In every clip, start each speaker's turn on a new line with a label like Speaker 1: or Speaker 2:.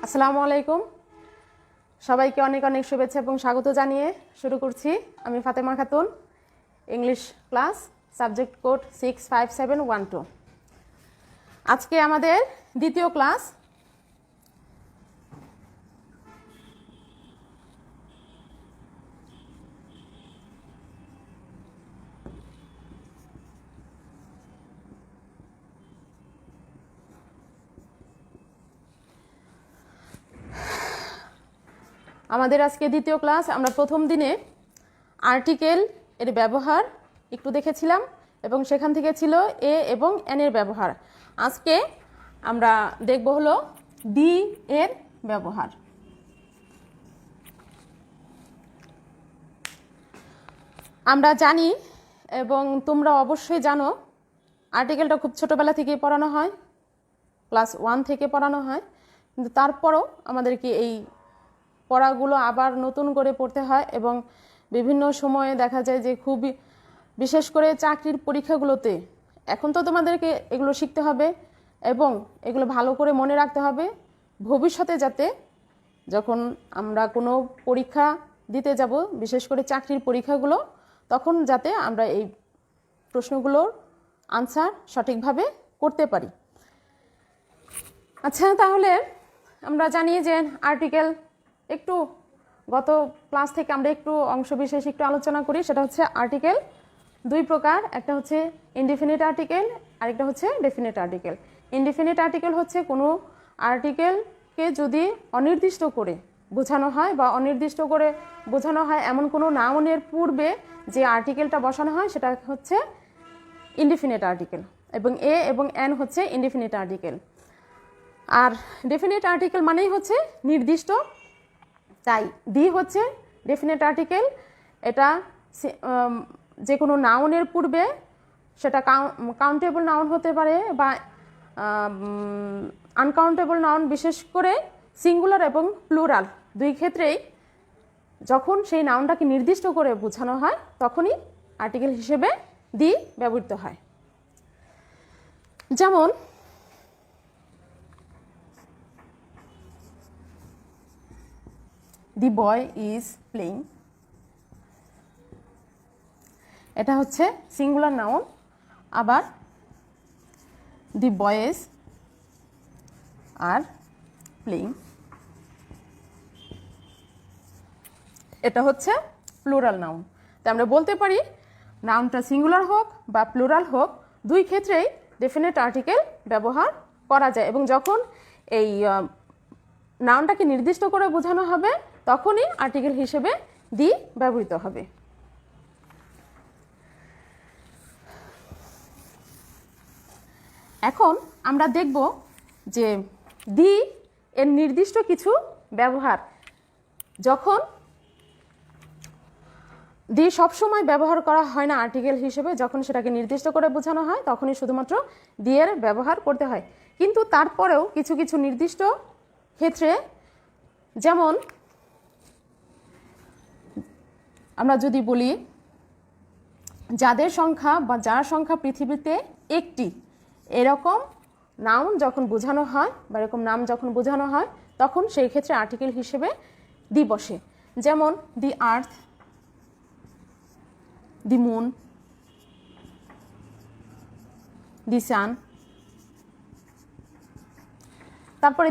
Speaker 1: আসসালামু আলাইকুম। সবাইকে অনেক অনেক শুভেচ্ছা এবং স্বাগত জানিয়ে শুরু করছি। আমি Fatema Khatun, English class, subject code 65712। আজকে আমাদের দ্বিতীয় ক্লাস। আমাদের আজকে দ্বিতীয় ক্লাস। আমরা প্রথম দিনে আর্টিকেল এর ব্যবহার একটু দেখেছিলাম এবং সেখান থেকে ছিল এ এবং এন এর ব্যবহার। আজকে আমরা দেখব হলো দি এর ব্যবহার। আমরা জানি এবং তোমরা অবশ্যই জানো, আর্টিকেলটা খুব ছোটোবেলা থেকেই পড়ানো হয়, ক্লাস 1 থেকে পড়ানো হয়, কিন্তু তারপরও আমাদেরকে এই পড়াগুলো আবার নতুন করে পড়তে হয় এবং বিভিন্ন সময়ে দেখা যায় যে খুবই, বিশেষ করে চাকরির পরীক্ষাগুলোতে এখন তো তোমাদেরকে এগুলো শিখতে হবে এবং এগুলো ভালো করে মনে রাখতে হবে, ভবিষ্যতে যাতে যখন আমরা কোনো পরীক্ষা দিতে যাব, বিশেষ করে চাকরির পরীক্ষাগুলো, তখন যাতে আমরা এই প্রশ্নগুলোর আনসার সঠিকভাবে করতে পারি। আচ্ছা, তাহলে আমরা জানি যে আর্টিকেল একটু গত ক্লাস থেকে আমরা একটু অংশবিশেষ একটু আলোচনা করি। সেটা হচ্ছে আর্টিকেল দুই প্রকার, একটা হচ্ছে ইনডিফিনিট আর্টিকেল, আরেকটা হচ্ছে ডেফিনিট আর্টিকেল। ইনডিফিনিট আর্টিকেল হচ্ছে কোনো আর্টিকেলকে যদি অনির্দিষ্ট করে বোঝানো হয় বা অনির্দিষ্ট করে বোঝানো হয় এমন কোনো নাউনের পূর্বে যে আর্টিকেলটা বসানো হয় সেটা হচ্ছে ইনডিফিনিট আর্টিকেল, এবং এ এবং এন হচ্ছে ইনডিফিনিট আর্টিকেল। আর ডেফিনিট আর্টিকেল মানেই হচ্ছে নির্দিষ্ট, তাই দি হচ্ছে ডেফিনিট আর্টিকেল। এটা যে কোনো নাউনের পূর্বে, সেটা কাউন্টেবল নাউন হতে পারে বা আনকাউন্টেবল নাউন, বিশেষ করে সিঙ্গুলার এবং প্লুরাল দুই ক্ষেত্রেই যখন সেই নাউনটাকে নির্দিষ্ট করে বোঝানো হয় তখনই আর্টিকেল হিসেবে দি ব্যবহৃত হয়। যেমন দি বয় ইজ প্লেইং, এটা হচ্ছে সিঙ্গুলার নাউন। আবার দি বয়েজ আর প্লেইং, এটা হচ্ছে প্লুরাল নাউন। তাই আমরা বলতে পারি নাউনটা সিঙ্গুলার হোক বা প্লুরাল হোক, দুই ক্ষেত্রেই ডেফিনিট আর্টিকেল ব্যবহার করা যায় এবং যখন এই নাউনটাকে নির্দিষ্ট করে বোঝানো হবে তখনই আর্টিকেল হিসেবে দি ব্যবহৃত হবে। এখন আমরা দেখব যে দি এর নির্দিষ্ট কিছু ব্যবহার। যখন দি সবসময় ব্যবহার করা হয় না আর্টিকেল হিসেবে, যখন সেটাকে নির্দিষ্ট করে বোঝানো হয় তখনই শুধুমাত্র দি এর ব্যবহার করতে হয়। কিন্তু তারপরেও কিছু কিছু নির্দিষ্ট ক্ষেত্রে, যেমন আমরা যদি বলি যাদের সংখ্যা বা যার সংখ্যা পৃথিবীতে একটি, এরকম নাউন যখন বোঝানো হয় বা এরকম নাম যখন বোঝানো হয় তখন সেই ক্ষেত্রে আর্টিকেল হিসেবে দি বসে। যেমন the earth, the moon, the সান। তারপরে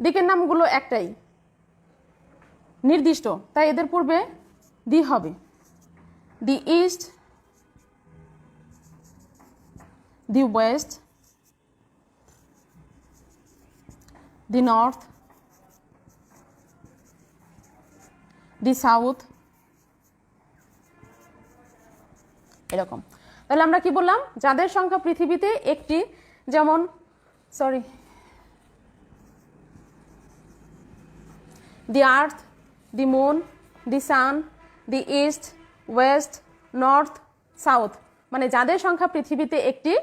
Speaker 1: দিকের নামগুলো একটাই, নির্দিষ্ট, তাই এদের পূর্বে দি হবে। দি ইস্ট, দি ওয়েস্ট, দি নর্থ, দি সাউথ, এরকম। তাহলে আমরা কি বললাম, যাদের সংখ্যা পৃথিবীতে একটি, যেমন the earth, the moon, the sun, the east, west, north, south, মানে যাদের সংখ্যা পৃথিবীতে একটি,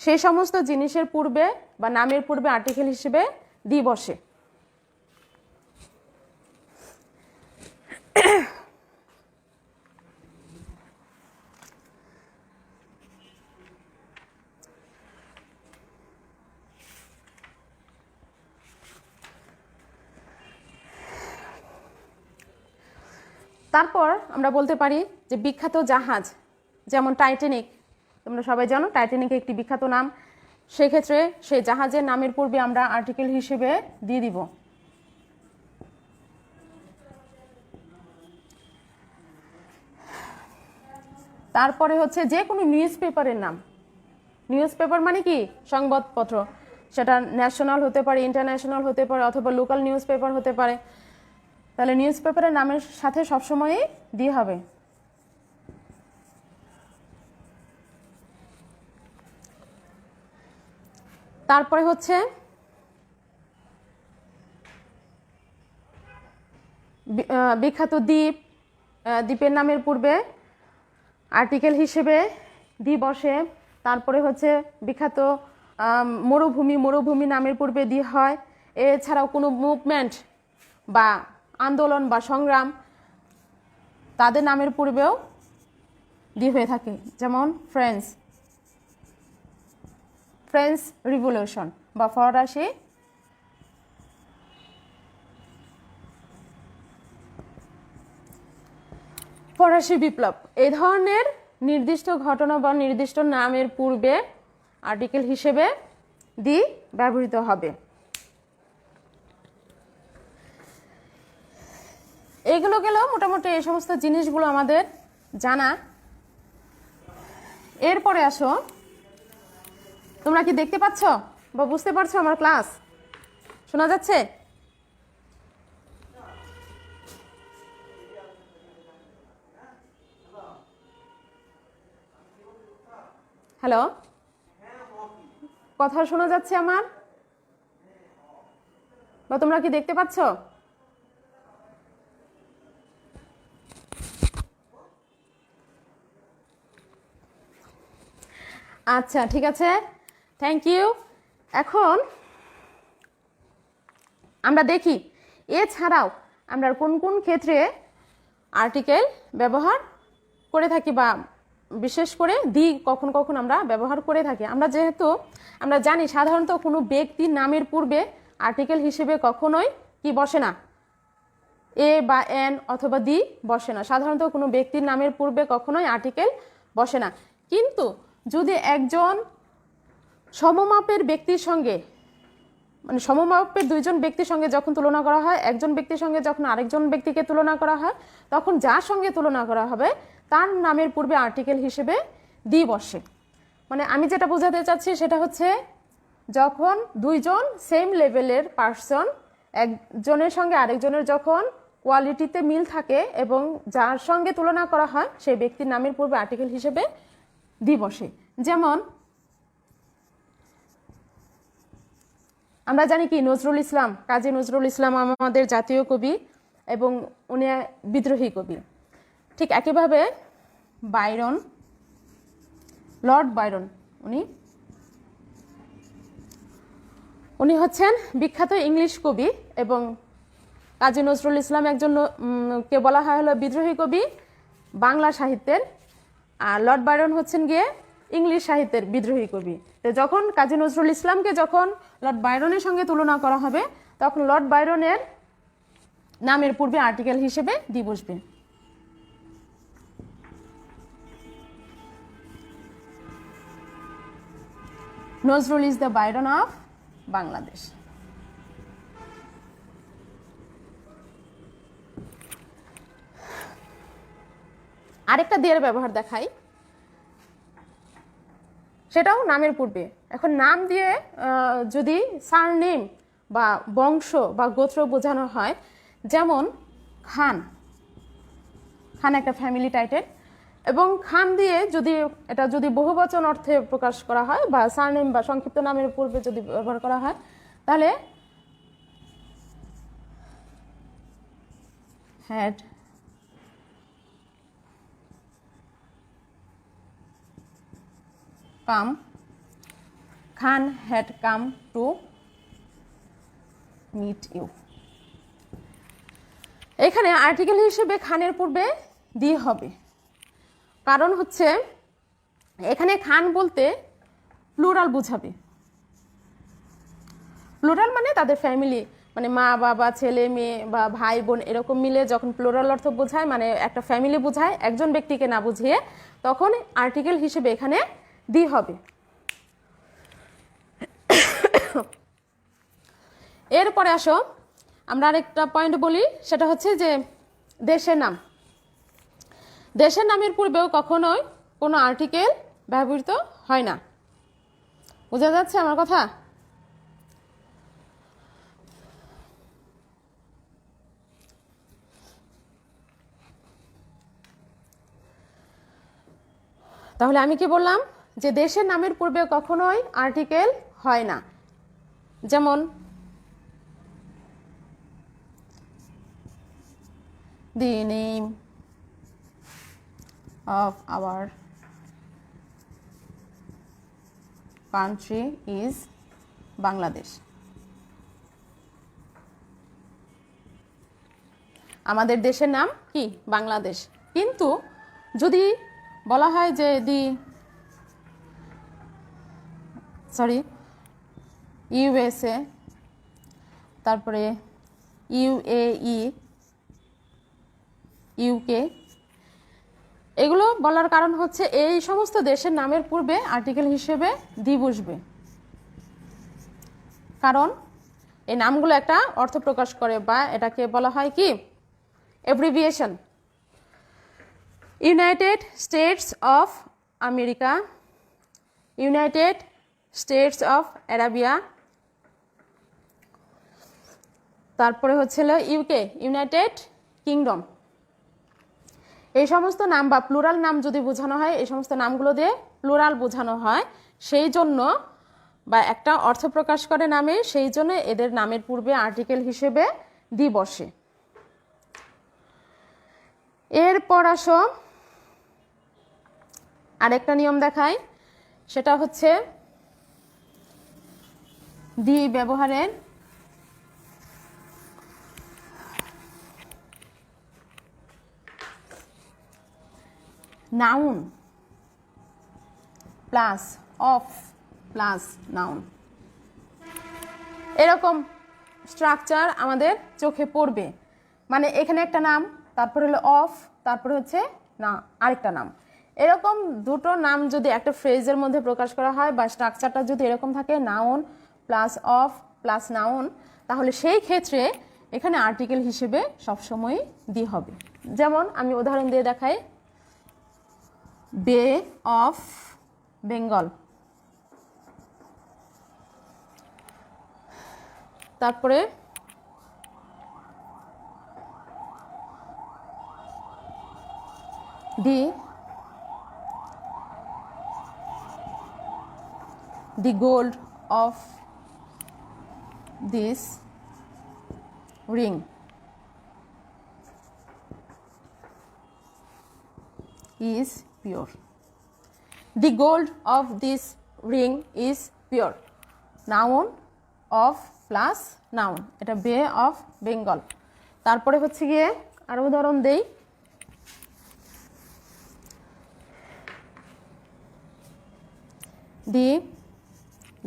Speaker 1: সেই সমস্ত জিনিসের পূর্বে বা নামের পূর্বে আর্টিকেল হিসেবে দি বসে। তারপর আমরা বলতে পারি যে বিখ্যাত জাহাজ, যেমন টাইটানিক, তোমরা সবাই জানো টাইটানিক একটি বিখ্যাত নাম, সেক্ষেত্রে সেই জাহাজের নামের পূর্বে আমরা আর্টিকেল হিসেবে দিয়ে দিব। তারপরে হচ্ছে যে কোনো নিউজ পেপারের নাম। নিউজ পেপার মানে কি? সংবাদপত্র, সেটা ন্যাশনাল হতে পারে, ইন্টারন্যাশনাল হতে পারে, অথবা লোকাল নিউজ পেপার হতে পারে। তাহলে নিউজ পেপারের নামের সাথে সবসময়ই দিয়ে হবে। তারপরে হচ্ছে বিখ্যাত দ্বীপ, দ্বীপের নামের পূর্বে আর্টিকেল হিসেবে দি বসে। তারপরে হচ্ছে বিখ্যাত মরুভূমি, মরুভূমি নামের পূর্বে দি হয়। এছাড়াও কোনো মুভমেন্ট বা আন্দোলন বা সংগ্রাম, তাদের নামের পূর্বেও দি হয়ে থাকে, যেমন ফ্রেঞ্চ রিভলিউশন বা ফরাসি বিপ্লব। এই ধরনের নির্দিষ্ট ঘটনা বা নির্দিষ্ট নামের পূর্বে আর্টিকেল হিসেবে দি ব্যবহৃত হবে। এইগুলো গেল মোটামুটি এই সমস্ত জিনিসগুলো আমাদের জানা। এরপরে আসো, তোমরা কি দেখতে পাচ্ছ বা বুঝতে পারছো আমার ক্লাস? শোনা যাচ্ছে? হ্যালো, কথা শোনা যাচ্ছে আমার? বা তোমরা কি দেখতে পাচ্ছ? আচ্ছা, ঠিক আছে, থ্যাংক ইউ। এখন আমরা দেখি এছাড়াও আমরা কোন কোন ক্ষেত্রে আর্টিকেল ব্যবহার করে থাকি, বা বিশেষ করে দি কখন কখন আমরা ব্যবহার করে থাকি। আমরা জানি সাধারণত কোনো ব্যক্তির নামের পূর্বে আর্টিকেল হিসেবে কখনোই কি বসে না, এ বা এন অথবা দি বসে না। সাধারণত কোনো ব্যক্তির নামের পূর্বে কখনোই আর্টিকেল বসে না। কিন্তু যদি একজন সমমাপের ব্যক্তির সঙ্গে, মানে সমমাপের দুইজন ব্যক্তির সঙ্গে যখন তুলনা করা হয়, একজন ব্যক্তির সঙ্গে যখন আরেকজন ব্যক্তিকে তুলনা করা হয়, তখন যার সঙ্গে তুলনা করা হবে তার নামের পূর্বে আর্টিকেল হিসেবে দি বসে। মানে আমি যেটা বোঝাতে চাচ্ছি সেটা হচ্ছে, যখন দুইজন সেম লেভেলের পার্সন, একজনের সঙ্গে আরেকজনের যখন কোয়ালিটিতে মিল থাকে এবং যার সঙ্গে তুলনা করা হয় সেই ব্যক্তির নামের পূর্বে আর্টিকেল হিসেবে দি বসে। যেমন আমরা জানি কি, নজরুল ইসলাম, কাজী নজরুল ইসলাম আমাদের জাতীয় কবি এবং উনি বিদ্রোহী কবি। ঠিক একইভাবে লর্ড বাইরন, উনি হচ্ছেন বিখ্যাত ইংলিশ কবি, এবং কাজী নজরুল ইসলাম একজন কে বলা হয় হলো বিদ্রোহী কবি বাংলা সাহিত্যের, আর লর্ড বাইরন হচ্ছেন গিয়ে ইংলিশ সাহিত্যের বিদ্রোহী কবি। তো যখন কাজী নজরুল ইসলামকে যখন লর্ড বাইরনের সঙ্গে তুলনা করা হবে, তখন লর্ড বাইরনের নামের পূর্বে আর্টিকেল হিসেবে দি বসবে। Nazrul is the Byron of Bangladesh. আরেকটা দিয়ের ব্যবহার দেখাই, সেটাও নামের পূর্বে। এখন নাম দিয়ে যদি সারনেম বা বংশ বা গোত্র বোঝানো হয়, যেমন খান একটা ফ্যামিলি টাইটেল, এবং খান দিয়ে যদি বহুবচন অর্থে প্রকাশ করা হয় বা সারনেম বা সংক্ষিপ্ত নামের পূর্বে যদি ব্যবহার করা হয়, তাহলে had come, Khan had come to meet you। এখানে আর্টিকেল হিসেবে খানের পূর্বে দিয়ে হবে, কারণ হচ্ছে এখানে খান বলতে প্লুরাল বোঝাবে। প্লুরাল মানে তাদের মানে মা বাবা ছেলে মেয়ে বা ভাই বোন এরকম মিলে যখন প্লুরাল অর্থ বোঝায়, মানে একটা ফ্যামিলি বোঝায়, একজন ব্যক্তিকে না বুঝিয়ে, তখন আর্টিকেল হিসেবে এখানে দি হবে। এরপরে আসো আমরা আরেকটা পয়েন্ট বলি, সেটা হচ্ছে যে দেশের নাম। দেশের নামের পূর্বেও কখনোই কোনো আর্টিকেল ব্যবহৃত হয় না। বোঝা যাচ্ছে আমার কথা? তাহলে আমি কি বললাম, যে দেশের নামের পূর্বে কখনোই আর্টিকেল হয় না। যেমন the name of our country is Bangladesh. আমাদের দেশের নাম কি? বাংলাদেশ। কিন্তু যদি বলা হয় যে ইউএসএ, তারপরে ইউএই, ইউকে, এগুলো বলার কারণ হচ্ছে এই সমস্ত দেশের নামের পূর্বে আর্টিকেল হিসেবে দি বসবে, কারণ এই নামগুলো একটা অর্থ প্রকাশ করে, বা এটাকে বলা হয় কি abbreviation. United states of America, United states of Arabia, তারপরে হচ্ছিল ইউকে, ইউনাইটেড কিংডম। এই সমস্ত নাম বা প্লুরাল নাম যদি বোঝানো হয়, এই সমস্ত নামগুলো দিয়ে প্লুরাল বোঝানো হয়, সেই জন্য, বা একটা অর্থ প্রকাশ করে নামে, সেই জন্য এদের নামের পূর্বে আর্টিকেল হিসেবে দি বসে। এরপর আসো আরেকটা নিয়ম দেখাই, সেটা হচ্ছে দি ব্যবহারের noun plus of plus noun, এরকম স্ট্রাকচার আমাদের চোখে পড়বে। মানে এখানে একটা নাম, তারপর হলো অফ, তারপরে হচ্ছে না আরেকটা নাম। এরকম দুটো নাম যদি একটা ফ্রেজের মধ্যে প্রকাশ করা হয়, বা স্ট্রাকচারটা যদি এরকম থাকে noun plus of plus noun, তাহলে সেই ক্ষেত্রে এখানে আর্টিকেল হিসেবে সবসময় দি হবে। যেমন আমি উদাহরণ দিয়ে দেখাই, বে অফ বেঙ্গল, তারপরে the gold of this ring is pure. The gold of this ring is pure. Noun of plus noun, এটা বে অফ বেঙ্গল। তারপরে হচ্ছে গিয়ে আরো উদাহরণ দেই, the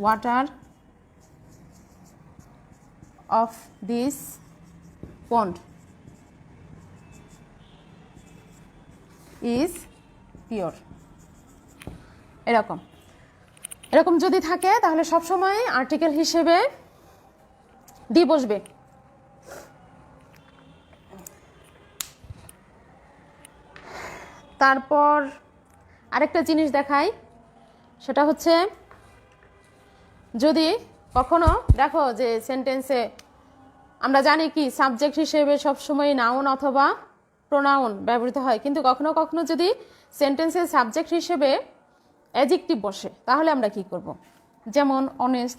Speaker 1: water of this pond is pure। এরকম এরকম যদি থাকে তাহলে সবসময় আর্টিকেল হিসেবে দি বসবে। তারপর আরেকটা জিনিস দেখাই, সেটা হচ্ছে যদি কখনো দেখো যে সেন্টেন্সে আমরা জানি কি সাবজেক্ট হিসেবে সবসময় নাউন অথবা প্রোনাউন ব্যবহৃত হয়, কিন্তু কখনো কখনো যদি সেন্টেন্সের সাবজেক্ট হিসেবে অ্যাডজেক্টিভ বসে, তাহলে আমরা কি করব? যেমন অনেস্ট,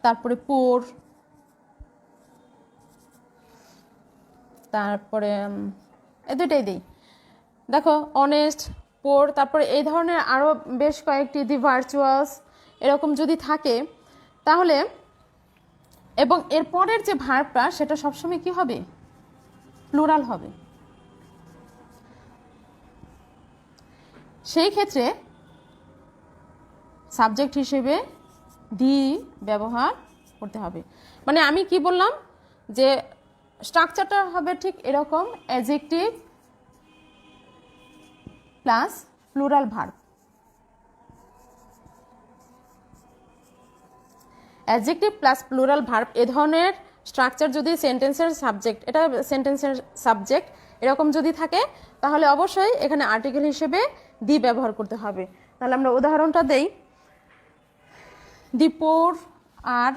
Speaker 1: তারপরে পুর, তারপরে এই দুইটাই দিই। দেখো অনেস্ট, পোর, তারপরে এই ধরনের আরও বেশ কয়েকটি, দি ভার্চুয়াস, এরকম যদি থাকে তাহলে, এবং এর পরের যে ভার্বটা সেটা সবসময় কি হবে? প্লুরাল হবে। সেই ক্ষেত্রে সাবজেক্ট হিসেবে দি ব্যবহার করতে হবে। মানে আমি কি বললাম যে স্ট্রাকচারটা হবে ঠিক এরকম, adjective plus plural verb. Adjective plus plural verb এ ধরনের স্ট্রাকচার যদি সেন্টেন্সের সাবজেক্ট, এটা সেন্টেন্সের সাবজেক্ট এরকম যদি থাকে তাহলে অবশ্যই এখানে আর্টিকেল হিসেবে দি ব্যবহার করতে হবে। তাহলে আমরা উদাহরণটা দেই। দি পোর আর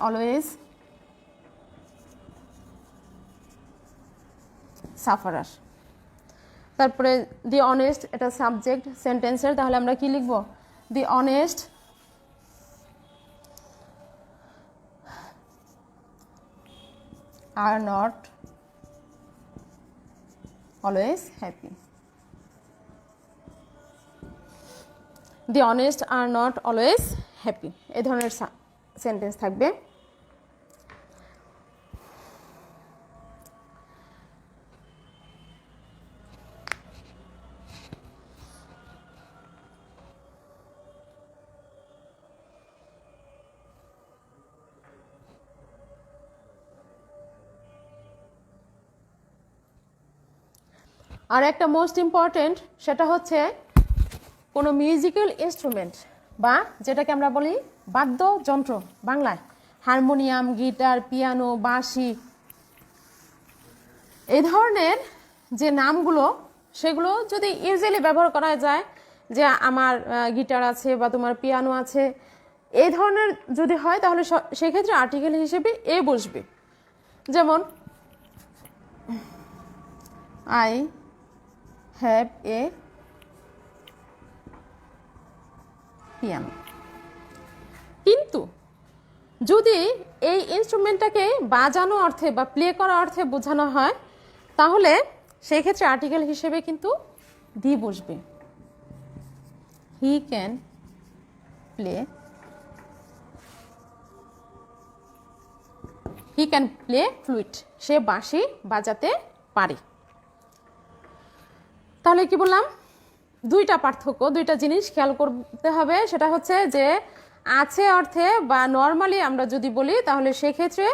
Speaker 1: অলওয়েজ সাফারার। তারপরে দি অনেস্ট, এটা সাবজেক্ট সেন্টেন্সের, তাহলে আমরা কি লিখব? The honest are not always happy. The honest are not always happy, এই ধরনের সেন্টেন্স থাকবে। আর একটা মোস্ট ইম্পর্টেন্ট, সেটা হচ্ছে কোনো মিউজিক্যাল ইনস্ট্রুমেন্ট বা যেটাকে আমরা বলি বাদ্যযন্ত্র, বাংলায় হারমোনিয়াম, গিটার, পিয়ানো, বাঁশি, এই ধরনের যে নামগুলো সেগুলো যদি ইউজুয়ালি ব্যবহার করা যায়, যে আমার গিটার আছে বা তোমার পিয়ানো আছে, এই ধরনের যদি হয় তাহলে সেক্ষেত্রে আর্টিকেল হিসেবে এ বসবে। যেমন আই হ্যাভ এ পিয়ানো। কিন্তু যদি এই ইনস্ট্রুমেন্টটাকে বাজানো অর্থে বা প্লে করা অর্থে বোঝানো হয় তাহলে সেই ক্ষেত্রে আর্টিকেল হিসেবে কিন্তু দি বসবে। He can play, he can play flute, সে বাঁশি বাজাতে পারে। তাহলে কি বললাম? দুইটা পার্থক্য, দুইটা জিনিস খেয়াল করতে হবে। সেটা হচ্ছে যে আছে অর্থে বা নর্মালি আমরা যদি বলি তাহলে সেক্ষেত্রে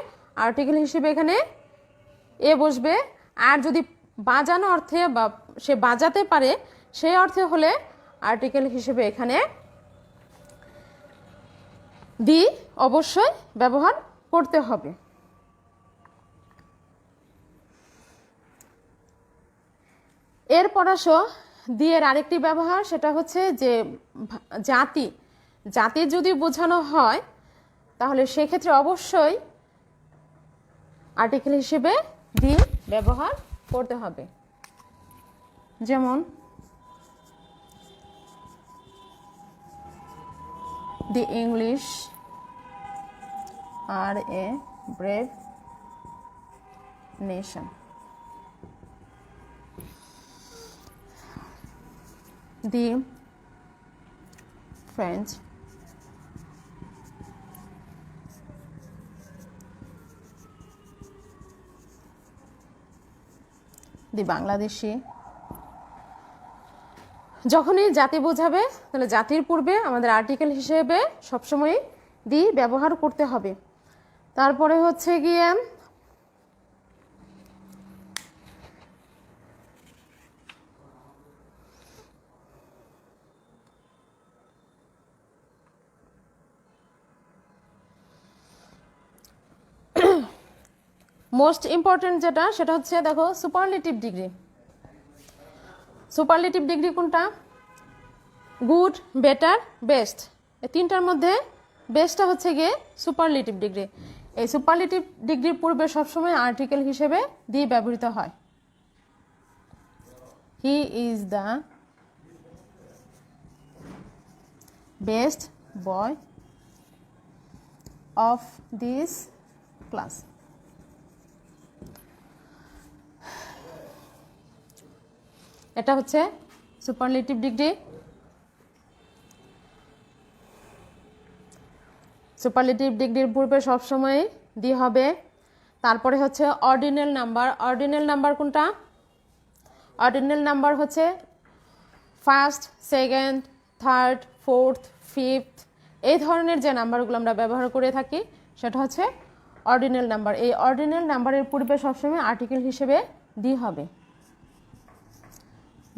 Speaker 1: আর্টিকেল হিসেবে এখানে এ বসবে, আর যদি বাজানো অর্থে বা সে বাজাতে পারে সেই অর্থে হলে আর্টিকেল হিসেবে এখানে দি অবশ্যই ব্যবহার করতে হবে। এরপর আসো দিয়ের আরেকটি ব্যবহার, সেটা হচ্ছে যে জাতি, জাতি যদি বোঝানো হয় তাহলে সেক্ষেত্রে অবশ্যই আর্টিকেল হিসেবে দি ব্যবহার করতে হবে। যেমন the English are a brave nation. The French the Bangladeshi। যখনই জাতি বোঝাবে তাহলে জাতির পূর্বে আমাদের আর্টিকেল হিসেবে সবসময় দি ব্যবহার করতে হবে। তারপরে হচ্ছে গিয়ে মোস্ট ইম্পর্টেন্ট যেটা, সেটা হচ্ছে দেখো সুপারলেটিভ ডিগ্রি। সুপারলেটিভ ডিগ্রি কোনটা? গুড, বেটার, বেস্ট, এই তিনটার মধ্যে বেস্টটা হচ্ছে গিয়ে সুপারলেটিভ ডিগ্রি। এই সুপারলেটিভ ডিগ্রির পূর্বে সবসময় আর্টিকেল হিসেবে দি ব্যবহৃত হয়। He is the best boy of this class. এটা হচ্ছে সুপারলেটিভ ডিগ্রি। সুপারলেটিভ ডিগ্রির পূর্বে সবসময় দি হবে। তারপরে হচ্ছে অর্ডিনাল নাম্বার। অর্ডিনাল নাম্বার কোনটা? অর্ডিনাল নাম্বার হচ্ছে first, second, third, fourth, fifth, এই ধরনের যে নাম্বারগুলো আমরা ব্যবহার করে থাকি সেটা হচ্ছে অর্ডিনাল নাম্বার। এই অর্ডিনাল নাম্বারের পূর্বে সবসময় আর্টিকেল হিসেবে দি হবে।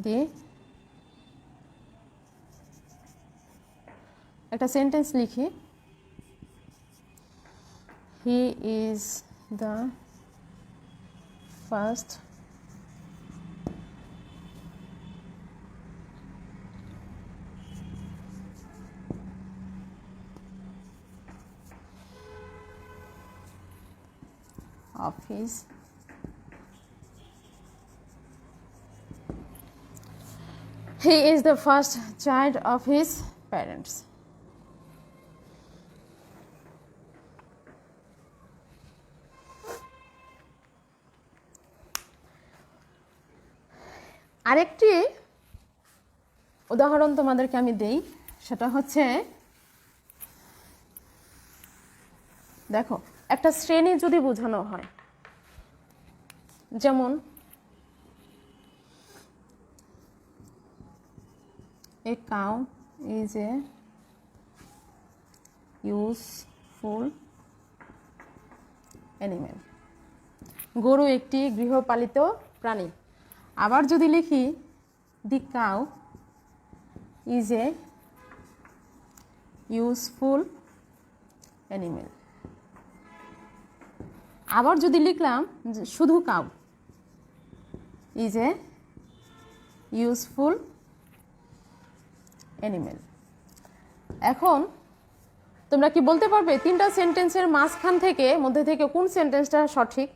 Speaker 1: দি একটা সেন্টেন্স লিখি, he is the first of his he is the first child of his parents. আরেকটি উদাহরণ তোমাদেরকে আমি দেই, সেটা হচ্ছে দেখো একটা শ্রেণী যদি বোঝানো হয়, যেমন a cow is a useful animal, গরু একটি গৃহপালিত প্রাণী। আবার যদি লিখি the cow is a useful animal, আবার যদি লিখলাম শুধু cow is a useful animal. এখন তোমরা কি বলতে পারবে তিনটা সেন্টেন্সের মাঝখান থেকে মধ্যে থেকে কোন সেন্টেন্সটা সঠিক?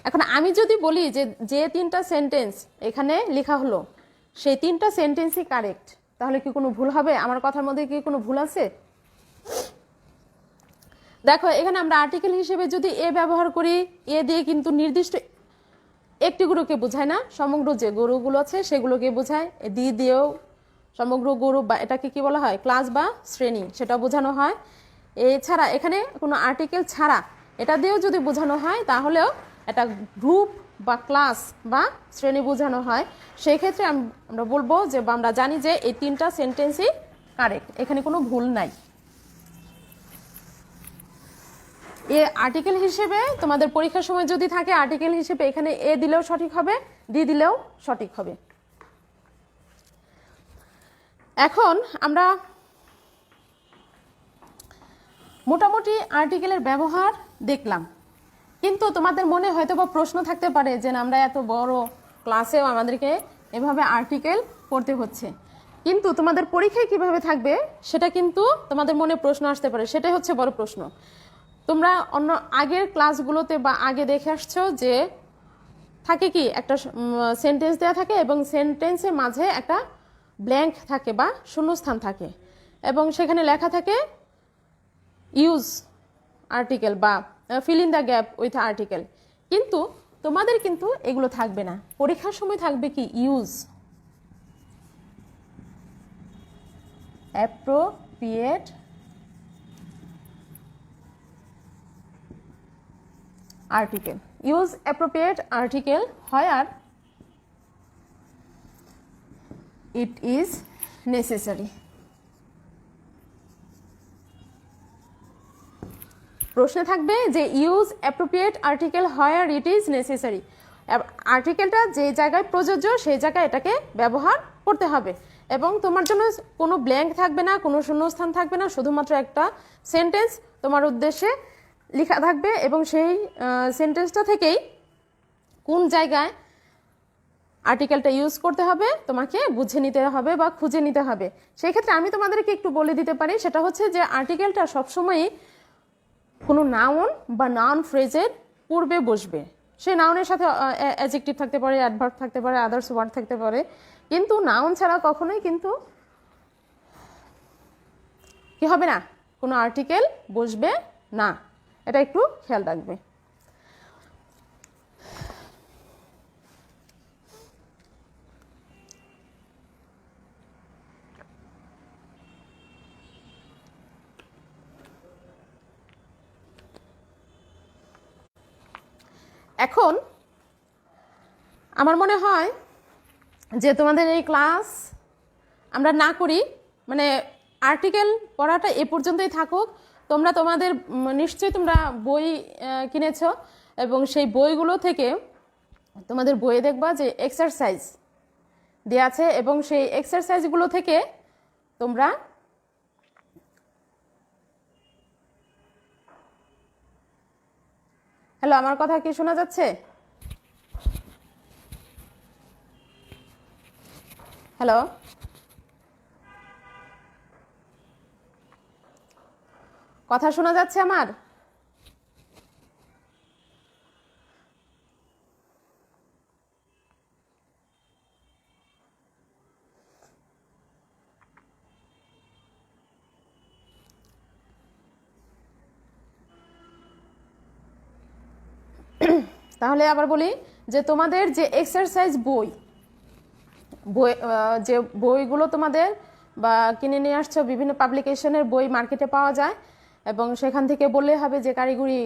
Speaker 1: এখন আমি যদি বলি যে যে তিনটা সেন্টেন্স এখানে লেখা হলো সেই তিনটা সেন্টেন্সই কারেক্ট, তাহলে কি কোনো ভুল হবে? আমার কথার মধ্যে কি কোনো ভুল আছে? দেখো এখানে আমরা আর্টিকেল হিসেবে যদি এ ব্যবহার করি, এ দিয়ে কিন্তু নির্দিষ্ট একটি গরুকে বোঝায় না, সমগ্র যে গরুগুলো আছে সেগুলোকে বোঝায়। দি দিয়েও সমগ্র গরু বা এটাকে কি বলা হয়, ক্লাস বা শ্রেণী, সেটা বোঝানো হয়। এছাড়া এখানে কোনো আর্টিকেল ছাড়া এটা দিয়েও যদি বোঝানো হয় তাহলেও এটা গ্রুপ বা ক্লাস বা শ্রেণী বোঝানো হয়। সেই ক্ষেত্রে আমরা বলবো যে বা আমরা জানি যে এই তিনটা সেন্টেন্সই কারেক্ট, এখানে কোনো ভুল নাই। এ আর্টিকেল হিসেবে তোমাদের পরীক্ষার সময় যদি থাকে আর্টিকেল হিসেবে এখানে এ দিলেও সঠিক হবে, ডি দিলেও সঠিক হবে। এখন আমরা মোটামুটি আর্টিকেলের ব্যবহার দেখলাম, কিন্তু তোমাদের মনে হয়তো বা প্রশ্ন থাকতে পারে যে আমরা এত বড় ক্লাসেও আমাদেরকে এভাবে আর্টিকেল করতে হচ্ছে, কিন্তু তোমাদের পরীক্ষায় কিভাবে থাকবে সেটা কিন্তু তোমাদের মনে প্রশ্ন আসতে পারে। সেটাই হচ্ছে বড় প্রশ্ন। তোমরা অন্য আগের ক্লাসগুলোতে বা আগে দেখে আসছো যে থাকে কি একটা সেন্টেন্স দেওয়া থাকে এবং সেন্টেন্সের মাঝে একটা ব্ল্যাঙ্ক থাকে বা শূন্যস্থান থাকে এবং সেখানে লেখা থাকে ইউজ আর্টিকেল বা fill in the gap with article, কিন্তু তোমাদের কিন্তু এগুলো থাকবে না। পরীক্ষার সময় থাকবে কি use, appropriate article. Use appropriate article where it is necessary. প্রশ্নে থাকবে যে use appropriate article where it is necessary, আর্টিকেলটা যে জায়গায় প্রযোজ্য সেই জায়গায় এটাকে ব্যবহার করতে হবে এবং তোমার জন্য কোনো ব্ল্যাঙ্ক থাকবে না, কোনো শূন্যস্থান থাকবে না, শুধুমাত্র একটা সেন্টেন্স তোমার উদ্দেশ্যে লেখা থাকবে এবং সেই সেন্টেন্সটা থেকেই কোন জায়গায় আর্টিকেলটা ইউজ করতে হবে তোমাকে বুঝে নিতে হবে বা খুঁজে নিতে হবে। সেই ক্ষেত্রে আমি তোমাদেরকে একটু বলে দিতে পারি, সেটা হচ্ছে যে আর্টিকেলটা সবসময়ই কোনো নাউন বা নাউন ফ্রেজের পূর্বে বসবে। সেই নাউনের সাথে অ্যাডজেক্টিভ থাকতে পারে, অ্যাডভার্ব থাকতে পারে, আদার্স ওয়ার্ড থাকতে পারে, কিন্তু নাউন ছাড়া কখনোই কিন্তু কি হবে না, কোনো আর্টিকেল বসবে না। এটা একটু খেয়াল রাখবে। এখন আমার মনে হয় যে তোমাদের এই ক্লাস আমরা না করি, মানে আর্টিকেল পড়াটা এ পর্যন্তই থাকুক। তোমরা তোমাদের নিশ্চয়ই তোমরা বই কিনেছ, এবং সেই বইগুলো থেকে তোমাদের বইয়ে দেখবা যে এক্সারসাইজ দেওয়া আছে, এবং সেই এক্সারসাইজগুলো থেকে তোমরা হ্যালো, আমার কথা কি শোনা যাচ্ছে? হ্যালো, কথা শোনা যাচ্ছে আমার? তাহলে আবার বলি যে তোমাদের যে এক্সারসাইজ বই যে বইগুলো তোমাদের বা কিনে নিয়ে আসছো, বিভিন্ন পাবলিকেশনের বই মার্কেটে পাওয়া যায়, এবং সেখান থেকে বললে হবে যে কারিগরি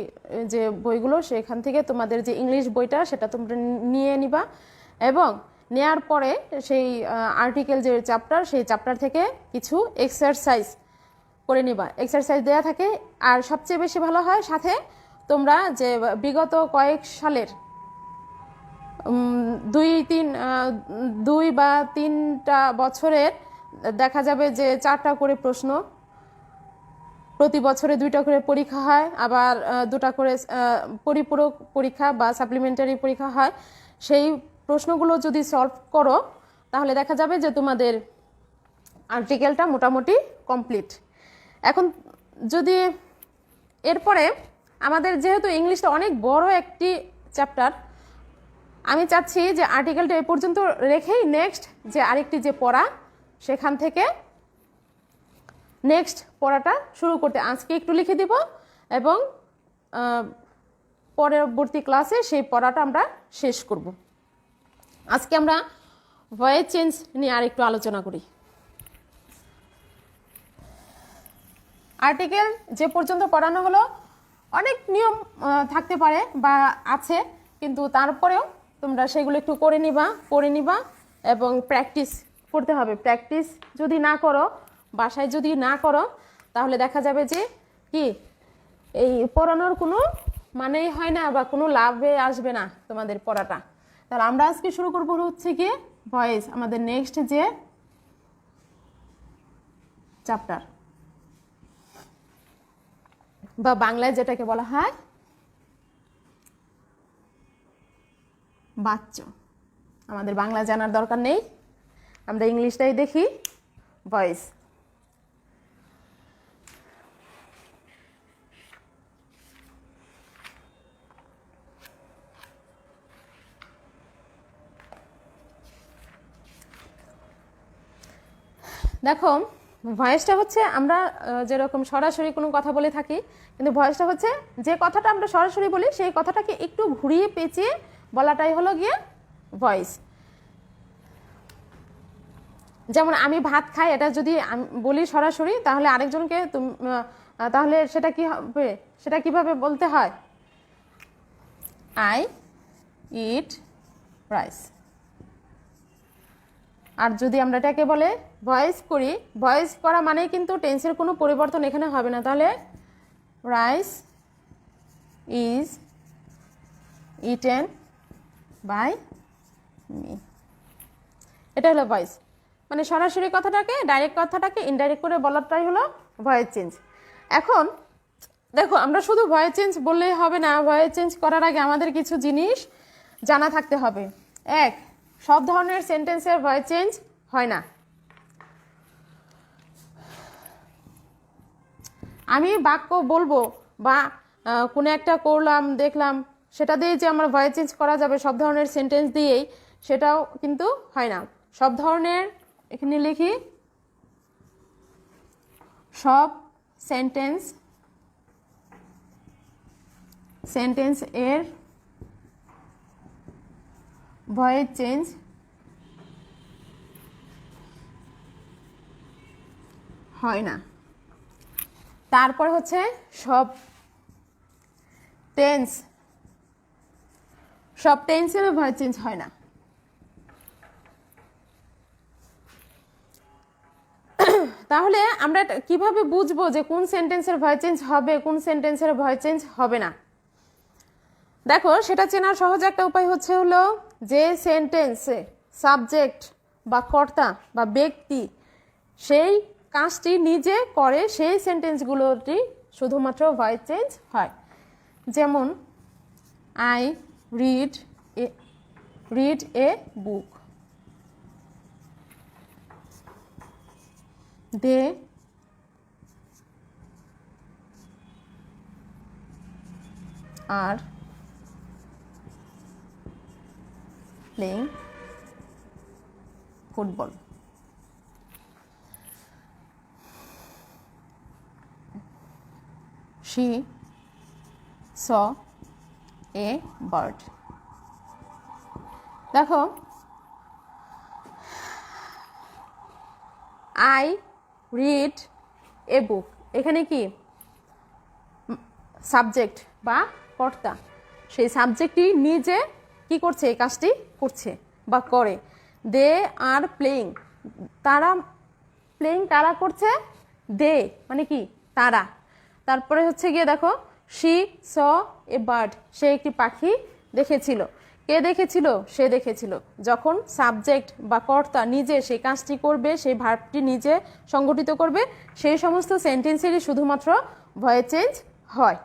Speaker 1: যে বইগুলো, সেখান থেকে তোমাদের যে ইংলিশ বইটা সেটা তোমরা নিয়ে নিবা, এবং নেয়ার পরে সেই আর্টিকেল যে চ্যাপ্টার, সেই চ্যাপ্টার থেকে কিছু এক্সারসাইজ করে নিবা। এক্সারসাইজ দেয়া থাকে, আর সবচেয়ে বেশি ভালো হয় সাথে তোমরা যে বিগত কয়েক সালের 2 বা 3টা বছরের দেখা যাবে যে 4টা করে প্রশ্ন, প্রতি বছরে 2টা করে পরীক্ষা হয়, আবার 2টা করে পরিপূরক পরীক্ষা বা সাপ্লিমেন্টারি পরীক্ষা হয়। সেই প্রশ্নগুলো যদি সলভ করো তাহলে দেখা যাবে যে তোমাদের আর্টিকেলটা মোটামুটি কমপ্লিট। এখন যদি এরপরে আমাদের যেহেতু ইংলিশটা অনেক বড় একটি চ্যাপ্টার, আমি চাচ্ছি যে আর্টিকেলটা এ পর্যন্ত রেখেই নেক্সট যে আরেকটি যে পড়া, সেখান থেকে নেক্সট পড়াটা শুরু করতে আজকে একটু লিখে দিব, এবং পরবর্তী ক্লাসে সেই পড়াটা আমরা শেষ করব। আজকে আমরা ভয়েস চেঞ্জ নিয়ে আরেকটু আলোচনা করি। আর্টিকেল যে পর্যন্ত পড়ানো হলো, অনেক নিয়ম থাকতে পারে বা আছে, কিন্তু তারপরেও তোমরা সেগুলো একটু পড়ে নিবা এবং প্র্যাকটিস করতে হবে। প্র্যাকটিস যদি না করো, বাসায় যদি না করো, তাহলে দেখা যাবে যে কি এই পড়ানোর কোনো মানেই হয় না বা কোনো লাভে আসবে না তোমাদের পড়াটা। তাহলে আমরা আজকে শুরু করবো হচ্ছে কি ভয়েস, আমাদের নেক্সট যে চ্যাপ্টার, বা বাংলায় যেটাকে বলা হয় বাচ্য। আমাদের বাংলা জানার দরকার নেই, আমরা ইংলিশটাই দেখি। ভয়েস, দেখো ভয়েসটা হচ্ছে আমরা যেরকম সরাসরি কোনো কথা বলে থাকি, কিন্তু ভয়েসটা হচ্ছে যে কথাটা আমরা সরাসরি বলি সেই কথাটাকে একটু ঘুরিয়ে পেঁচিয়ে বলাটাই হলো গিয়ে ভয়েস। যেমন আমি ভাত খাই, এটা যদি বলি সরাসরি, তাহলে আরেকজনকে তাহলে সেটা কি হবে, সেটা কিভাবে বলতে হয়? I eat rice. আর যদি আমরা এটাকে বলে ভয়েস করি, ভয়েস করা মানে কিন্তু টেন্সের কোনো পরিবর্তন এখানে হবে না, তাহলে rice is eaten by me. এটা হলো ভয়েস, মানে সরাসরি কথাটাকে, ডাইরেক্ট কথাটাকে ইনডাইরেক্ট করে বলাটাই হলো ভয়েস চেঞ্জ। এখন দেখো, আমরা শুধু ভয়েস চেঞ্জ বললেই হবে না, ভয়েস চেঞ্জ করার আগে আমাদের কিছু জিনিস জানা থাকতে হবে। এক, সব ধরনের সেন্টেন্সের ভয়েস চেঞ্জ হয় না। আমি বাক্য বলবো বা কোনো একটা করলাম দেখলাম, সেটা দিয়ে যে আমার ভয়েস চেঞ্জ করা যাবে সব ধরনের সেন্টেন্স দিয়েই, সেটাও কিন্তু হয় না। সব ধরনের, এখানে লিখি সব সেন্টেন্স এর ভয়েস চেঞ্জ হয় না। তারপর হচ্ছে সব টেন্স সব টেন্সেরও ভয়েস চেঞ্জ হয় না। তাহলে আমরা কিভাবে বুঝবো যে কোন সেন্টেন্সের ভয়েস চেঞ্জ হবে, কোন সেন্টেন্সের ভয়েস চেঞ্জ হবে না? দেখো, সেটা চেনার সহজ একটা উপায় হলো যে সেন্টেন্সে সাবজেক্ট বা কর্তা বা ব্যক্তি সেই কাজটি নিজে করে, সেই সেন্টেন্সগুলোটি শুধুমাত্র ভয়েস চেঞ্জ হয়। যেমন I read a book, they are playing football. She saw a bird. দেখো, I read a book, এখানে কি সাবজেক্ট বা কর্তা, সেই সাবজেক্টটি নিজে কি করছে, এই কাজটি করছে বা করে। দে আর প্লেইং, তারা প্লেইং কারা করছে, দে মানে কি তারা। তারপরে হচ্ছে গিয়ে দেখো শি স এ বার্ড, সে একটি পাখি দেখেছিল। কে দেখেছিল, সে দেখেছিল। যখন সাবজেক্ট বা কর্তা নিজে সেই কাজটি করবে, সেই ভার্বটি নিজে সংগঠিত করবে, সেই সমস্ত সেন্টেন্সেরই শুধুমাত্র ভয়েস চেঞ্জ হয়।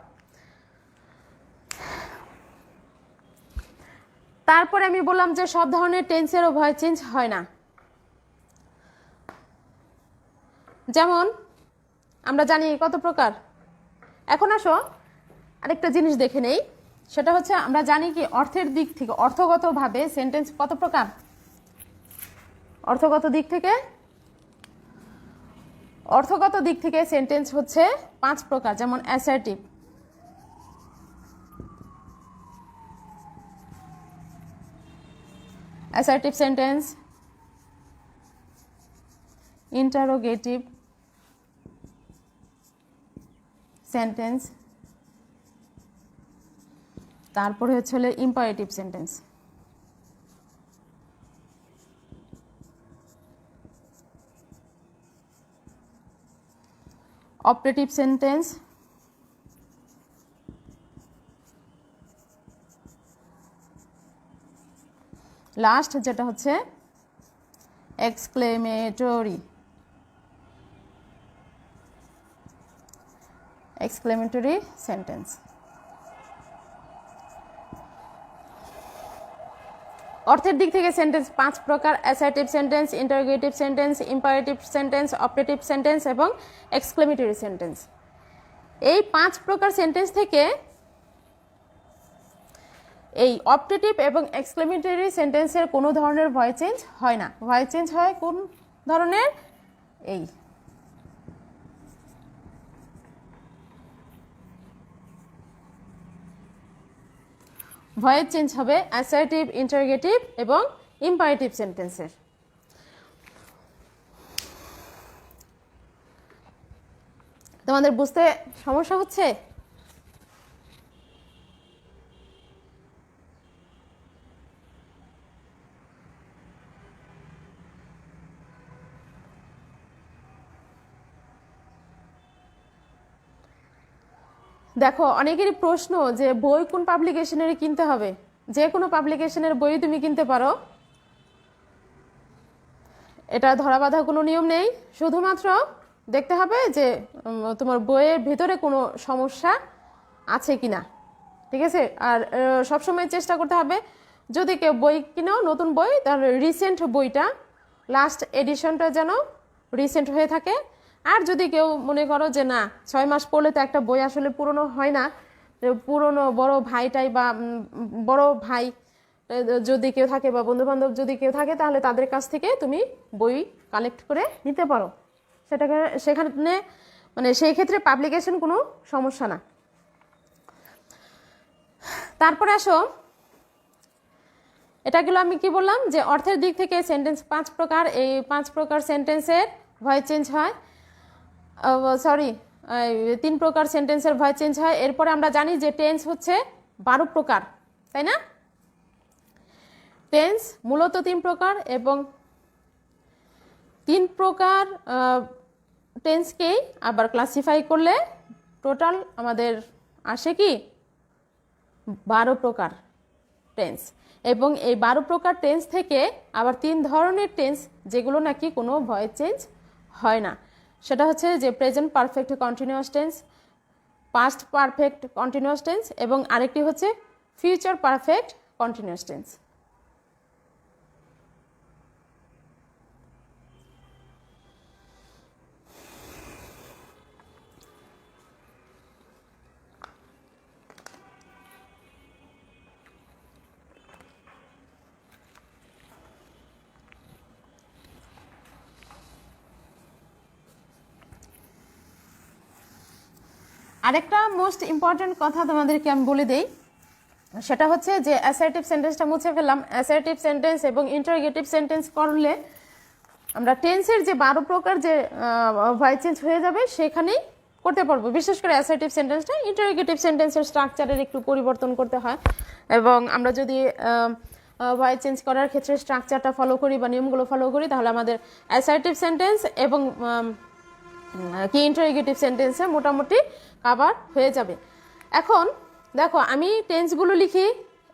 Speaker 1: তারপরে আমি বললাম যে সব ধরনের টেন্সেরও ভয়েস চেঞ্জ হয় না। যেমন আমরা জানি কত প্রকার। এখন আসো আরেকটা জিনিস দেখে নেই, সেটা হচ্ছে আমরা জানি কি অর্থের দিক থেকে, অর্থগতভাবে সেন্টেন্স কত প্রকার। অর্থগত দিক থেকে সেন্টেন্স হচ্ছে 5 প্রকার। যেমন assertive, assertive sentence, interrogative sentence, তারপরে হচ্ছে imperative sentence। operative sentence, last যেটা হচ্ছে এক্সক্লেমেটরি সেন্টেন্স। অর্থের দিক থেকে সেন্টেন্স 5 প্রকার: assertive sentence, interrogative sentence, imperative sentence, operative sentence এবং এক্সক্লেমেটরি সেন্টেন্স। এই 5 প্রকার সেন্টেন্স থেকে এই অপারেটিভ এবং এক্সক্লেমেটরি সেন্টেন্সের কোনো ধরনের ভয়েস চেঞ্জ হয় না। ভয়েস চেঞ্জ হয় কোন ধরনের? এই ভয়েস চেঞ্জ হবে অ্যাসার্টিভ, ইন্টারোগেটিভ এবং ইম্পারেটিভ সেন্টেন্সের। তোমাদের বুঝতে সমস্যা হচ্ছে? দেখো, অনেকেরই প্রশ্ন যে বই কোন পাবলিকেশনের কিনতে হবে। যে কোনো পাবলিকেশনের বই তুমি কিনতে পারো, এটা ধরা বাঁধা কোনো নিয়ম নেই। শুধুমাত্র দেখতে হবে যে তোমার বইয়ের ভিতরে কোনো সমস্যা আছে কিনা, ঠিক আছে? আর সবসময় চেষ্টা করতে হবে যদি কেউ বই কিনো, নতুন বই, তাহলে রিসেন্ট বইটা, লাস্ট এডিশনটা যেন রিসেন্ট হয়ে থাকে। আর যদি কেউ মনে করো যে না 6 মাস পড়লে তো একটা বই আসলে পুরনো হয় না, পুরনো বড় ভাইটাই বা বড় ভাই যদি কেউ থাকে বা বন্ধুবান্ধব যদি কেউ থাকে, তাহলে তাদের কাছ থেকে তুমি বই কালেক্ট করে নিতে পারো। সেখানে মানে সেই ক্ষেত্রে পাবলিকেশন কোনো সমস্যা না। তারপরে আসো, এটা গেল আমি কি বললাম যে অর্থের দিক থেকে সেন্টেন্স 5 প্রকার। এই 5 প্রকার সেন্টেন্সের ভয়েস চেঞ্জ হয়, 3 প্রকার সেন্টেন্সের ভয়েস চেঞ্জ হয়। এরপরে আমরা জানি যে টেন্স হচ্ছে 12 প্রকার, তাই না? টেন্স মূলত 3 প্রকার এবং 3 প্রকার টেন্সকেই আবার ক্লাসিফাই করলে টোটাল আমাদের আসে কি 12 প্রকার টেন্স। এবং এই 12 প্রকার টেন্স থেকে আবার 3 ধরনের টেন্স যেগুলো নাকি কোনো ভয়েস চেঞ্জ হয় না, সেটা হচ্ছে যে present perfect continuous tense, past perfect continuous tense এবং আরেকটি হচ্ছে ফিউচার পারফেক্ট কন্টিনিউয়াস টেন্স। আরেকটা মোস্ট ইম্পর্টেন্ট কথা তোমাদেরকে আমি বলে দেই, সেটা হচ্ছে যে অ্যাসার্টিভ সেন্টেন্সটা মুছে ফেললাম। অ্যাসার্টিভ সেন্টেন্স এবং ইন্টারোগেটিভ সেন্টেন্স করলে আমরা টেন্সের যে 12 প্রকার যে ভয়েস চেঞ্জ হয়ে যাবে সেখানেই করতে পারবো। বিশেষ করে অ্যাসার্টিভ সেন্টেন্সটা ইন্টারোগেটিভ সেন্টেন্সের স্ট্রাকচারের একটু পরিবর্তন করতে হয় এবং আমরা যদি ভয়েস চেঞ্জ করার ক্ষেত্রে স্ট্রাকচারটা ফলো করি বা নিয়মগুলো ফলো করি তাহলে আমাদের অ্যাসার্টিভ সেন্টেন্স এবং কি ইন্টারোগেটিভ সেন্টেন্সে মোটামুটি কভার হয়ে যাবে। এখন দেখো আমি টেন্সগুলো লিখি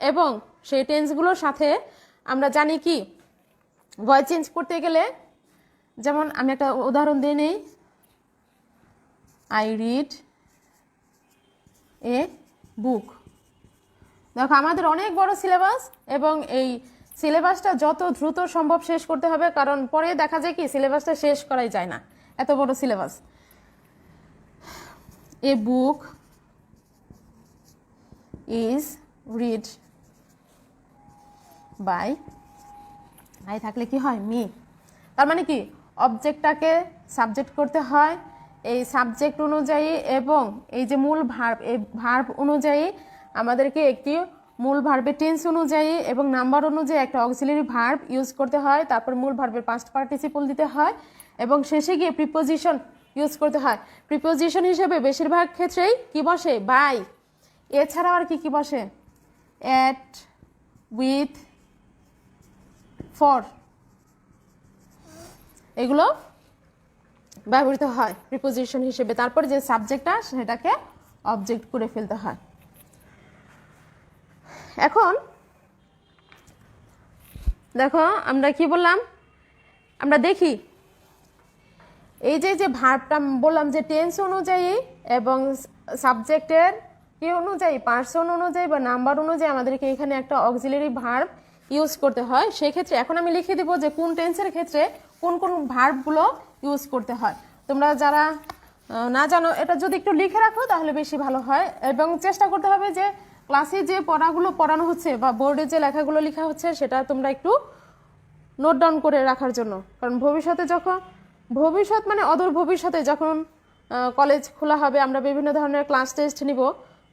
Speaker 1: এবং সেই টেন্সগুলোর সাথে আমরা জানি কি ভয়েস চেঞ্জ করতে গেলে, যেমন আমি একটা উদাহরণ দিয়ে নেই, আই রিড এ বুক। দেখো আমাদের অনেক বড় সিলেবাস এবং এই সিলেবাসটা যত দ্রুত সম্ভব শেষ করতে হবে, কারণ পরে দেখা যায় কি সিলেবাসটা শেষ করাই যায় না, এত বড় syllabus. A book is read by, I থাকলে কি হয় মি, তার মানে কি অবজেক্টটাকে সাবজেক্ট করতে হয়, এই সাবজেক্ট অনুযায়ী এবং এই যে মূল ভার্ব, এই ভার্ব অনুযায়ী আমাদেরকে একটি মূল ভার্বের টেন্স অনুযায়ী এবং নাম্বার অনুযায়ী একটা অক্সিলারি ভার্ব ইউজ করতে হয়, তারপর মূল ভার্বের পাস্ট পার্টিসিপল দিতে হয় এবং শেষে গিয়ে প্রিপোজিশন ইউজ করতে হয়। প্রিপোজিশন হিসেবে বেশিরভাগ ক্ষেত্রেই কি বসে বাই, এছাড়াও আর কি বসে অ্যাট, উইথ, ফর, এগুলো ব্যবহৃত হয় প্রিপোজিশন হিসেবে। তারপর যে সাবজেক্টটা সেটাকে অবজেক্ট করে ফেলতে হয়। এখন দেখো আমরা কি বললাম, আমরা দেখি এই যে ভার্বটা বললাম যে টেন্স অনুযায়ী এবং সাবজেক্টের কি অনুযায়ী, পার্সন অনুযায়ী বা নাম্বার অনুযায়ী আমাদেরকে এখানে একটা অক্সিলারি ভার্ব ইউজ করতে হয়। সেই ক্ষেত্রে এখন আমি লিখে দেবো যে কোন টেন্সের ক্ষেত্রে কোন কোন ভার্বগুলো ইউজ করতে হয়। তোমরা যারা না জানো এটা যদি একটু লিখে রাখো তাহলে বেশি ভালো হয় এবং চেষ্টা করতে হবে যে ক্লাসে যে পড়াগুলো পড়ানো হচ্ছে বা বোর্ডে যে লেখাগুলো লেখা হচ্ছে সেটা তোমরা একটু নোট ডাউন করে রাখার জন্য, কারণ ভবিষ্যতে যখন ভবিষ্যৎ মানে অদূর ভবিষ্যতে যখন কলেজ খোলা হবে আমরা বিভিন্ন ধরনের ক্লাস টেস্ট নিব,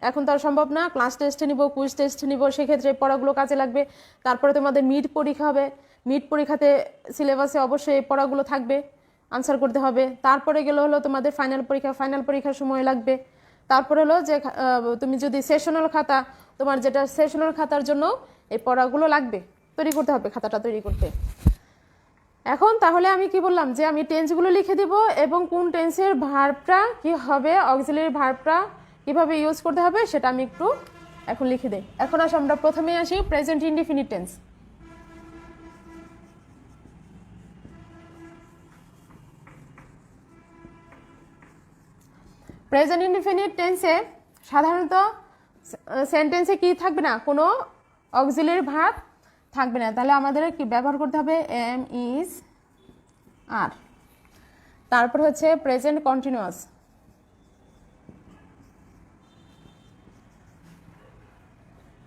Speaker 1: এখন তো আর সম্ভব না, ক্লাস টেস্ট নিব, কুইজ টেস্ট নিব, সেক্ষেত্রে পড়াগুলো কাজে লাগবে। তারপরে তোমাদের মিড পরীক্ষা হবে, মিড পরীক্ষাতে সিলেবাসে অবশ্যই এই পড়াগুলো থাকবে, আনসার করতে হবে। তারপরে গেলে হলো তোমাদের ফাইনাল পরীক্ষা, ফাইনাল পরীক্ষার সময় লাগবে। তারপরে হলো যে তুমি যদি সেশনাল খাতা, তোমার যেটা সেশনাল খাতার জন্য এই পড়াগুলো লাগবে, তৈরি করতে হবে খাতাটা তৈরি করতে। এখন তাহলে আমি কি বললাম যে আমি টেন্সগুলো লিখে দিব এবং কোন টেন্সের ভার্বটা কি হবে, অক্সিলারি ভার্বটা কিভাবে ইউজ করতে হবে সেটা আমি একটু এখন লিখে দেই। এখন আমরা প্রথমে আসি present indefinite tense. Present indefinite টেন্সে সাধারণত সেন্টেন্সে কি থাকবে না, কোনো অক্সিলারি ভার্ব থাকবে না, তাহলে আমাদের কি ব্যবহার করতে হবে এম, ইজ, আর। তারপর হচ্ছে প্রেজেন্ট কন্টিনিউয়াস,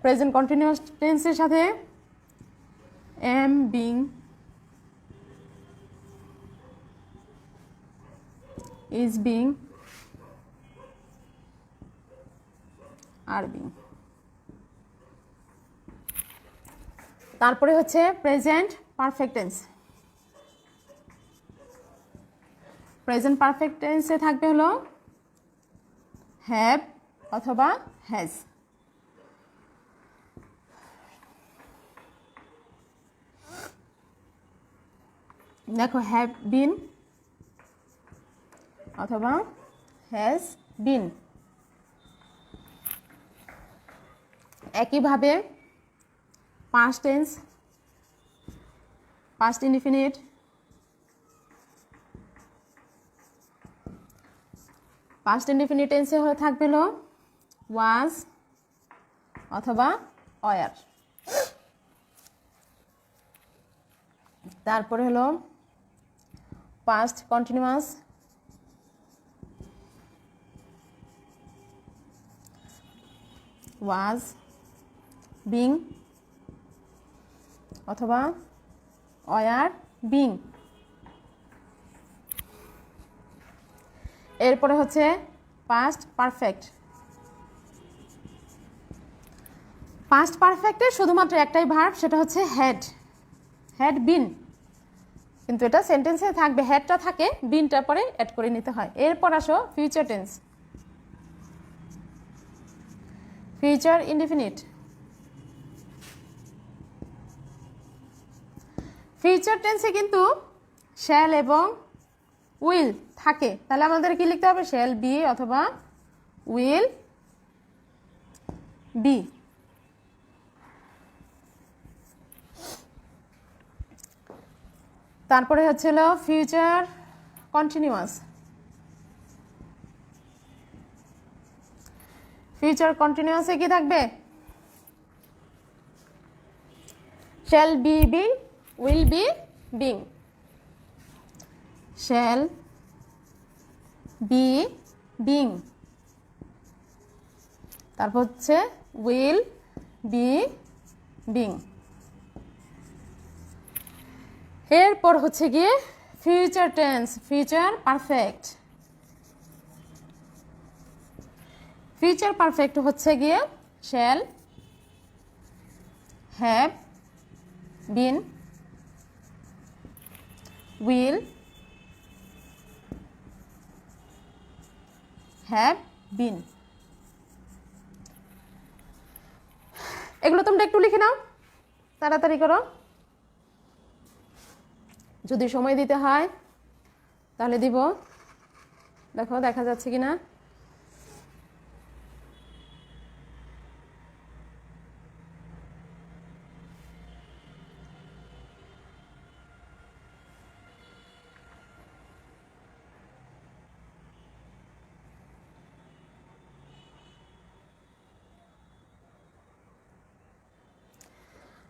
Speaker 1: প্রেজেন্ট কন্টিনিউয়াস টেন্সের সাথে am, being, is being, are being. তারপরে হচ্ছে present perfect tense. Present perfect টেন্সে থাকবে হলো হ্যাভ অথবা হ্যাজ। দেখো হ্যাভ বিন অথবা হ্যাজ বিন। একইভাবে past tense, past indefinite, past indefinite টেন্সে হয়ে থাকবে হলো ওয়াজ অথবা ওয়ার। তারপরে হলো পাস্ট কন্টিনিউয়াস, ওয়াজ, বিং অথবা ওয়ার বিং। এরপরে হচ্ছে পাস্ট পারফেক্ট। পাস্ট পারফেক্টের শুধুমাত্র একটাই ভার্ব, সেটা হচ্ছে হ্যাড, হ্যাড বিন, কিন্তু এটা সেন্টেন্সে থাকবে, হ্যাডটা থাকে, বিনটা পরে অ্যাড করে নিতে হয়। এরপর আসো future tense, future indefinite. Future টেন্সে কিন্তু শ্যাল এবং উইল থাকে, তাহলে আমাদের কি লিখতে হবে? শ্যাল বি অথবা উইল বি। তারপরে হচ্ছিল ফিউচার কন্টিনিউয়াস। ফিউচার কন্টিনিউয়াসে কি থাকবে? Shall be being, will be being. Shall be being, তারপর হচ্ছে উইল বি বিং। এরপর হচ্ছে গিয়ে future tense, future perfect. Future perfect হচ্ছে গিয়ে shall, have been, will have been. এগুলো তোমরা একটু লিখে নাও, তাড়াতাড়ি করো। যদি সময় দিতে হয় তাহলে দিব, দেখো দেখা যাচ্ছে কিনা।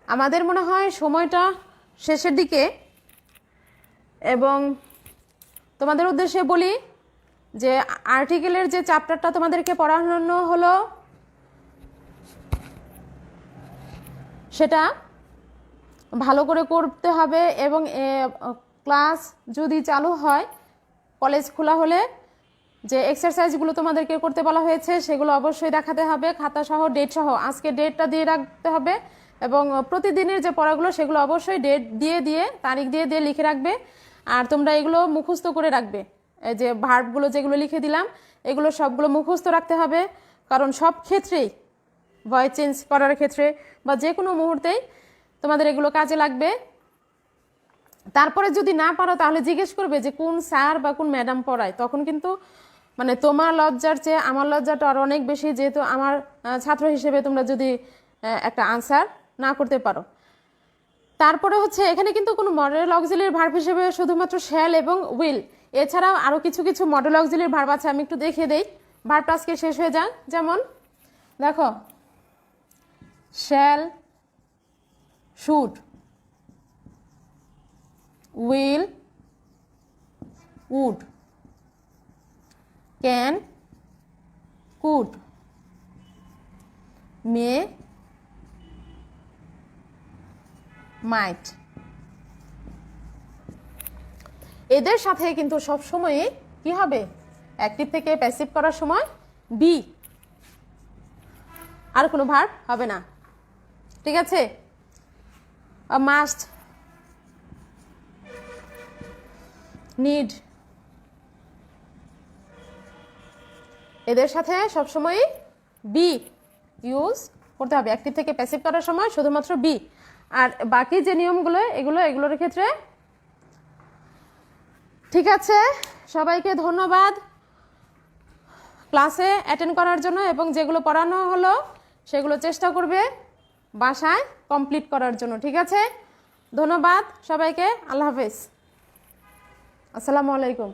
Speaker 1: আমাদের মনে হয় সময়টা শেষের দিকে, এবং তোমাদের উদ্দেশ্যে বলি যে আর্টিকেলের যে চ্যাপ্টারটা তোমাদেরকে পড়ানো হলো সেটা ভালো করে করতে হবে, এবং ক্লাস যদি চালু হয়, কলেজ খোলা হলে যে এক্সারসাইজগুলো তোমাদেরকে করতে বলা হয়েছে সেগুলো অবশ্যই দেখাতে হবে, খাতা সহ ডেট সহ। আজকে ডেটটা দিয়ে রাখতে হবে, এবং প্রতিদিনের যে পড়াগুলো সেগুলো অবশ্যই ডেট দিয়ে দিয়ে তারিখ দিয়ে দিয়ে লিখে রাখবে। আর তোমরা এগুলো মুখস্থ করে রাখবে, এই যে ভার্বগুলো যেগুলো লিখে দিলাম এগুলো সবগুলো মুখস্থ রাখতে হবে, কারণ সব ক্ষেত্রেই ভয়েস চেঞ্জ করার ক্ষেত্রে বা যে কোনো মুহূর্তেই তোমাদের এগুলো কাজে লাগবে। তারপরে যদি না পারো তাহলে জিজ্ঞেস করবে যে কোন স্যার বা কোন ম্যাডাম পড়ায়, তখন কিন্তু মানে তোমার লজ্জার চেয়ে আমার লজ্জাটা আরও অনেক বেশি, যেহেতু আমার ছাত্র হিসেবে তোমরা যদি একটা আনসার না করতে পারো। তারপরে হচ্ছে এখানে কিন্তু কোনো মডেল অক্সিলিয়ারি ভার্ব হিসেবে শুধুমাত্র শ্যাল এবং উইল, এছাড়াও আরও কিছু কিছু মডেল অক্সিলিয়ারি ভার্ব আছে, আমি একটু দেখিয়ে দেই। ভার্বটা আজকে শেষ হয়ে যাক, যেমন দেখো shall, should, will, would, can, could, may, might. এদের সাথে কিন্তু সব সময় কি হবে? অ্যাক্টিভ থেকে প্যাসিভ করার সময় বি, আর কোনো ভার্ব হবে না, ঠিক আছে? মাস্ট, নিড, এদের সাথে সবসময় বি ইউজ করতে হবে। অ্যাক্টিভ থেকে প্যাসিভ করার সময় শুধুমাত্র বি। আর বাকি যে নিয়মগুলো এগুলোর ক্ষেত্রে ঠিক আছে, সবাইকে ধন্যবাদ ক্লাসে অ্যাটেন্ড করার জন্য, এবং যেগুলো পড়ানো হলো সেগুলো চেষ্টা করবে বাসায় কমপ্লিট করার জন্য। ঠিক আছে, ধন্যবাদ সবাইকে, আল্লাহ হাফেজ, আসসালামু আলাইকুম।